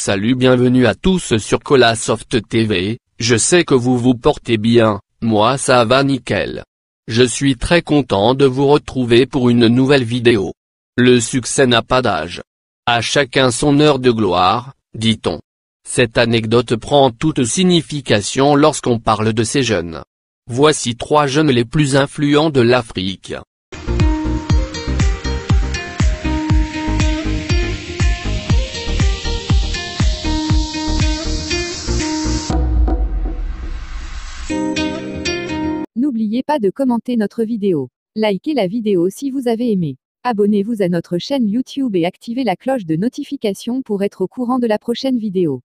Salut, bienvenue à tous sur Colasoft TV, je sais que vous vous portez bien, moi ça va nickel. Je suis très content de vous retrouver pour une nouvelle vidéo. Le succès n'a pas d'âge. À chacun son heure de gloire, dit-on. Cette anecdote prend toute signification lorsqu'on parle de ces jeunes. Voici 3 jeunes les plus influents de l'Afrique. N'oubliez pas de commenter notre vidéo. Likez la vidéo si vous avez aimé. Abonnez-vous à notre chaîne YouTube et activez la cloche de notification pour être au courant de la prochaine vidéo.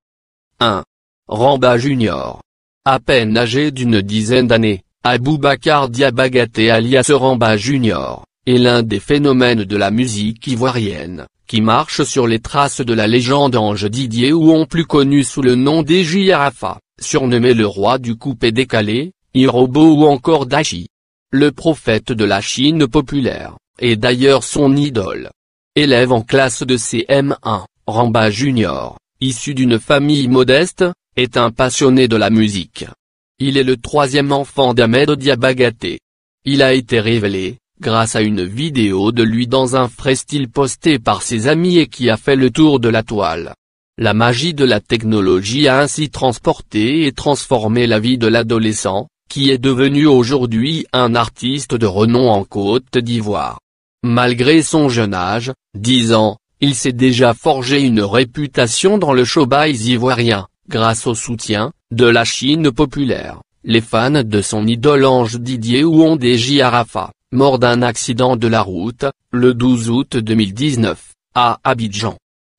1. Ramba Junior. À peine âgé d'une dizaine d'années, Aboubacar Diabagaté alias Ramba Junior, est l'un des phénomènes de la musique ivoirienne, qui marche sur les traces de la légende Ange Didier ou on plus connu sous le nom d'Eji Arafa, surnommé le roi du coupé décalé, Irobo ou encore Dachi. Le prophète de la Chine populaire, est d'ailleurs son idole. Élève en classe de CM1, Ramba Junior, issu d'une famille modeste, est un passionné de la musique. Il est le 3e enfant d'Ahmed Diabagaté. Il a été révélé, grâce à une vidéo de lui dans un freestyle posté par ses amis et qui a fait le tour de la toile. La magie de la technologie a ainsi transporté et transformé la vie de l'adolescent, qui est devenu aujourd'hui un artiste de renom en Côte d'Ivoire. Malgré son jeune âge, 10 ans, il s'est déjà forgé une réputation dans le showbiz ivoirien, grâce au soutien de la Chine populaire. Les fans de son idole Ange Didier ou Ondeji Arafa, mort d'un accident de la route, le 12 août 2019, à Abidjan.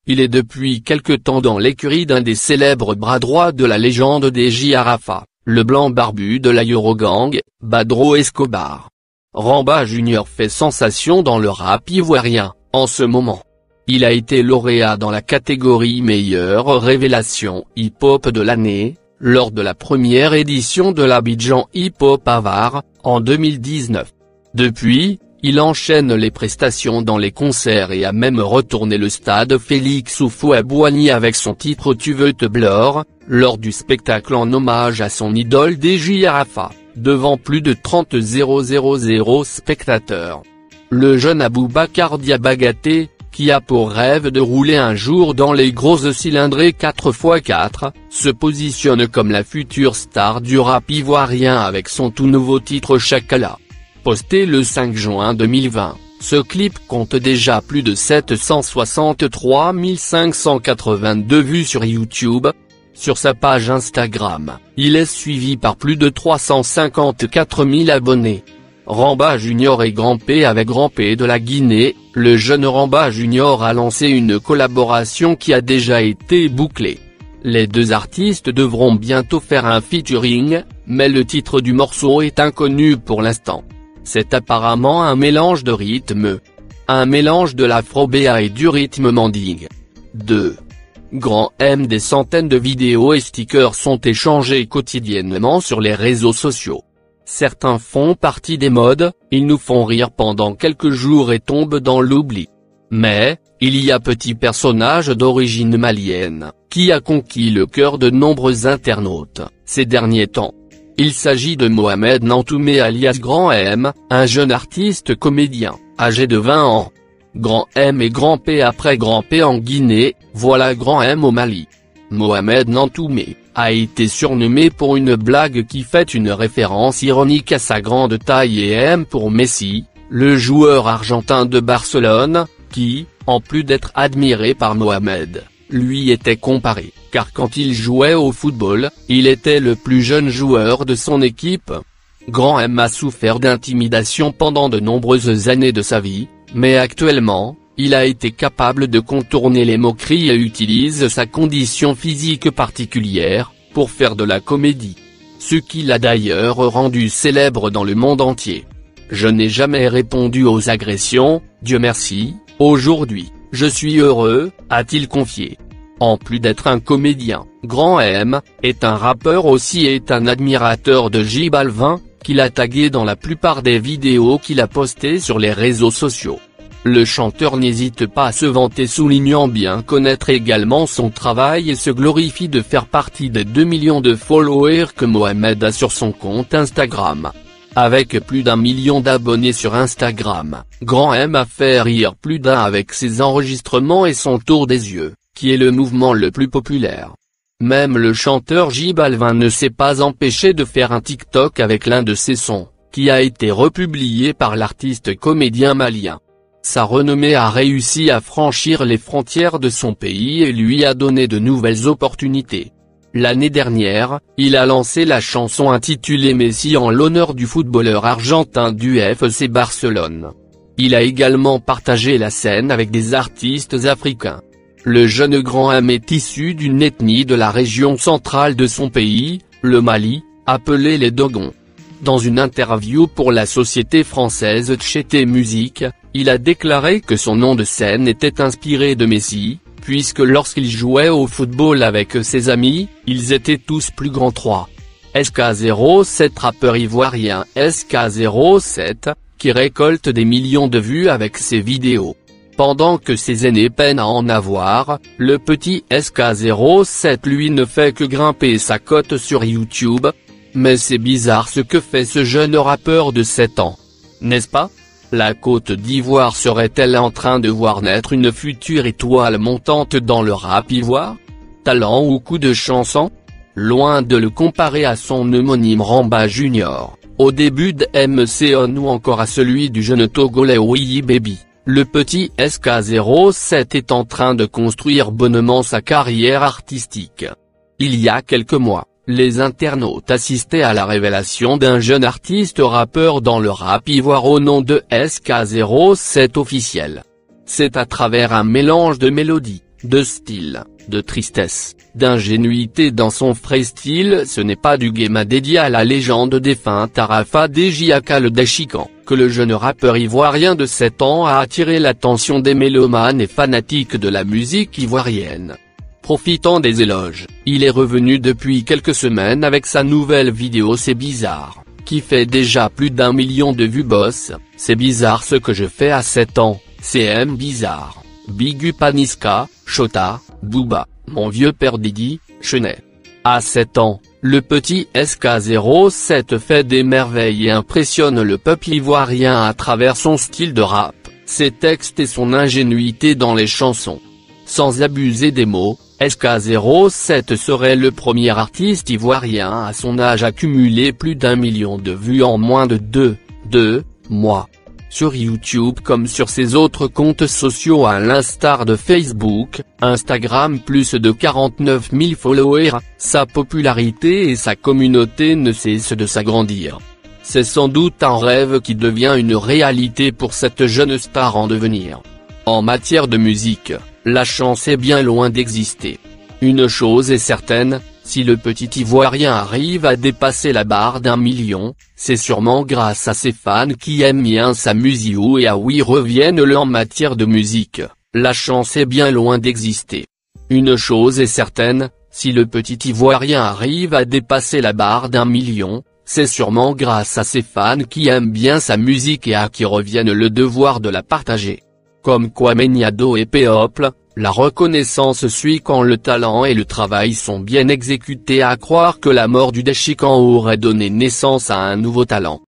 Il est depuis quelque temps dans l'écurie d'un des célèbres bras droits de la légende d'Eji Arafa, le blanc barbu de l'Aerogang, Badro Escobar. Ramba Junior fait sensation dans le rap ivoirien, en ce moment. Il a été lauréat dans la catégorie meilleure révélation hip-hop de l'année, lors de la première édition de l'Abidjan Hip Hop Avar, en 2019. Depuis, il enchaîne les prestations dans les concerts et a même retourné le stade Félix Houphouët-Boigny avec son titre Tu veux te blore, lors du spectacle en hommage à son idole Eji Arafa, devant plus de 30 000 spectateurs. Le jeune Aboubacar Diabagaté, qui a pour rêve de rouler un jour dans les grosses cylindrées 4x4, se positionne comme la future star du rap ivoirien avec son tout nouveau titre Chakala. Posté le 5 juin 2020, ce clip compte déjà plus de 763 582 vues sur YouTube. Sur sa page Instagram, il est suivi par plus de 354 000 abonnés. Ramba Junior et Grand P avec Grand P de la Guinée, le jeune Ramba Junior a lancé une collaboration qui a déjà été bouclée. Les deux artistes devront bientôt faire un featuring, mais le titre du morceau est inconnu pour l'instant. C'est apparemment un mélange de rythme. Un mélange de l'afro-béa et du rythme manding. 2. Grand M. Des centaines de vidéos et stickers sont échangés quotidiennement sur les réseaux sociaux. Certains font partie des modes, ils nous font rire pendant quelques jours et tombent dans l'oubli. Mais, il y a petit personnage d'origine malienne, qui a conquis le cœur de nombreux internautes, ces derniers temps. Il s'agit de Mohamed Nantoumé alias Grand M, un jeune artiste comédien, âgé de 20 ans. Grand M et Grand P après Grand P en Guinée, voilà Grand M au Mali. Mohamed Nantoumé a été surnommé pour une blague qui fait une référence ironique à sa grande taille et M pour Messi, le joueur argentin de Barcelone, qui, en plus d'être admiré par Mohamed, lui était comparé, car quand il jouait au football, il était le plus jeune joueur de son équipe. Grand M a souffert d'intimidation pendant de nombreuses années de sa vie, mais actuellement, il a été capable de contourner les moqueries et utilise sa condition physique particulière, pour faire de la comédie. Ce qui l'a d'ailleurs rendu célèbre dans le monde entier. Je n'ai jamais répondu aux agressions, Dieu merci, aujourd'hui, je suis heureux, a-t-il confié. En plus d'être un comédien, Grand M, est un rappeur aussi et est un admirateur de J Balvin, qu'il a tagué dans la plupart des vidéos qu'il a postées sur les réseaux sociaux. Le chanteur n'hésite pas à se vanter, soulignant bien connaître également son travail et se glorifie de faire partie des 2 millions de followers que Mohamed a sur son compte Instagram. Avec plus d'1 million d'abonnés sur Instagram, Grand M a fait rire plus d'un avec ses enregistrements et son tour des yeux, qui est le mouvement le plus populaire. Même le chanteur J Balvin ne s'est pas empêché de faire un TikTok avec l'un de ses sons, qui a été republié par l'artiste comédien malien. Sa renommée a réussi à franchir les frontières de son pays et lui a donné de nouvelles opportunités. L'année dernière, il a lancé la chanson intitulée Messi en l'honneur du footballeur argentin du FC Barcelone. Il a également partagé la scène avec des artistes africains. Le jeune Grand M est issu d'une ethnie de la région centrale de son pays, le Mali, appelée les Dogons. Dans une interview pour la société française Tchété Musique, il a déclaré que son nom de scène était inspiré de Messi, puisque lorsqu'il jouait au football avec ses amis, ils étaient tous plus grands. 3. SK07 rappeur ivoirien SK07, qui récolte des millions de vues avec ses vidéos. Pendant que ses aînés peinent à en avoir, le petit SK07 lui ne fait que grimper sa cote sur YouTube. Mais c'est bizarre ce que fait ce jeune rappeur de 7 ans. N'est-ce pas? La Côte d'Ivoire serait-elle en train de voir naître une future étoile montante dans le rap ivoire? Talent ou coup de chanson? Loin de le comparer à son homonyme Ramba Junior, au début de MCON ou encore à celui du jeune Togolais Oui Baby, le petit SK07 est en train de construire bonnement sa carrière artistique. Il y a quelques mois, les internautes assistaient à la révélation d'un jeune artiste rappeur dans le rap ivoire au nom de SK07 officiel. C'est à travers un mélange de mélodie, de style, de tristesse, d'ingénuité dans son freestyle. Ce n'est pas du Guéma dédié à la légende défunte Arafa Dejiaka le Dachican, que le jeune rappeur ivoirien de 7 ans a attiré l'attention des mélomanes et fanatiques de la musique ivoirienne. Profitant des éloges, il est revenu depuis quelques semaines avec sa nouvelle vidéo C'est bizarre, qui fait déjà plus d'1 million de vues. Boss, c'est bizarre ce que je fais à 7 ans, c'est bizarre. Big up Niska, Chota, Booba, mon vieux père Didi, Chenet. À 7 ans, le petit SK07 fait des merveilles et impressionne le peuple ivoirien à travers son style de rap, ses textes et son ingénuité dans les chansons. Sans abuser des mots, SK07 serait le premier artiste ivoirien à son âge à cumuler plus d'1 million de vues en moins de 2 mois. Sur YouTube comme sur ses autres comptes sociaux à l'instar de Facebook, Instagram, plus de 49 000 followers, sa popularité et sa communauté ne cessent de s'agrandir. C'est sans doute un rêve qui devient une réalité pour cette jeune star en devenir. En matière de musique, la chance est bien loin d'exister. Une chose est certaine, si le petit Ivoirien arrive à dépasser la barre d'1 million, c'est sûrement grâce à ses fans qui aiment bien sa musique et à oui reviennent-le en matière de musique, la chance est bien loin d'exister. Une chose est certaine, si le petit Ivoirien arrive à dépasser la barre d'1 million, c'est sûrement grâce à ses fans qui aiment bien sa musique et à qui reviennent le devoir de la partager. Comme Kwame Niado et P.O.P.L., la reconnaissance suit quand le talent et le travail sont bien exécutés. À croire que la mort du Dachican aurait donné naissance à un nouveau talent.